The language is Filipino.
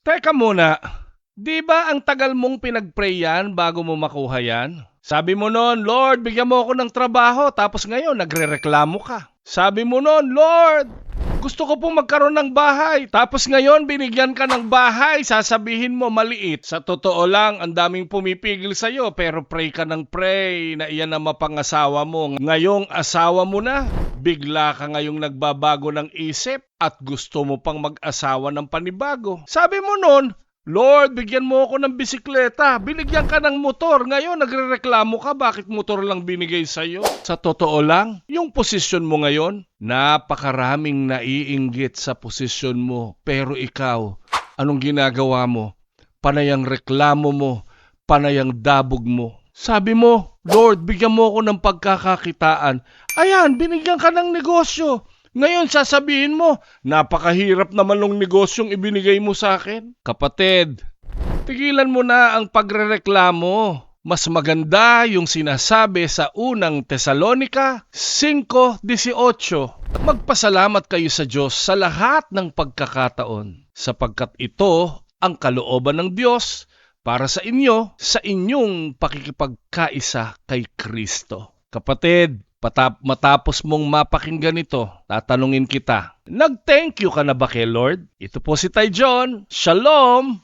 Teka muna, di ba ang tagal mong pinag-pray yan bago mo makuha yan? Sabi mo noon, Lord, bigyan mo ako ng trabaho, tapos ngayon nagrereklamo ka. Sabi mo noon, Lord, gusto ko pong magkaroon ng bahay, tapos ngayon binigyan ka ng bahay, sasabihin mo maliit. Sa totoo lang, ang daming pumipigil sa'yo, pero pray ka ng pray na iyan ang mapangasawa mo. Ngayong asawa mo na, bigla ka ngayong nagbabago ng isip at gusto mo pang mag-asawa ng panibago. Sabi mo noon, Lord, bigyan mo ako ng bisikleta. Binigyan ka ng motor. Ngayon, nagrereklamo ka. Bakit motor lang binigay sa'yo? Sa totoo lang, yung posisyon mo ngayon, napakaraming naiinggit sa posisyon mo. Pero ikaw, anong ginagawa mo? Panayang reklamo mo, panayang dabog mo. Sabi mo, Lord, bigyan mo ako ng pagkakakitaan. Ayan, binigyan ka ng negosyo. Ngayon sasabihin mo, napakahirap naman ng negosyong ibinigay mo sa akin. Kapatid, tigilan mo na ang pagrereklamo. Mas maganda yung sinasabi sa unang Tesalonica 5:18. Magpasalamat kayo sa Diyos sa lahat ng pagkakataon, sapagkat ito ang kalooban ng Diyos para sa inyo sa inyong pakikipagkaisa kay Kristo. Kapatid, matapos mong mapakinggan ito, tatanungin kita, nag-thank you ka na ba kay Lord? Ito po si Tay John. Shalom!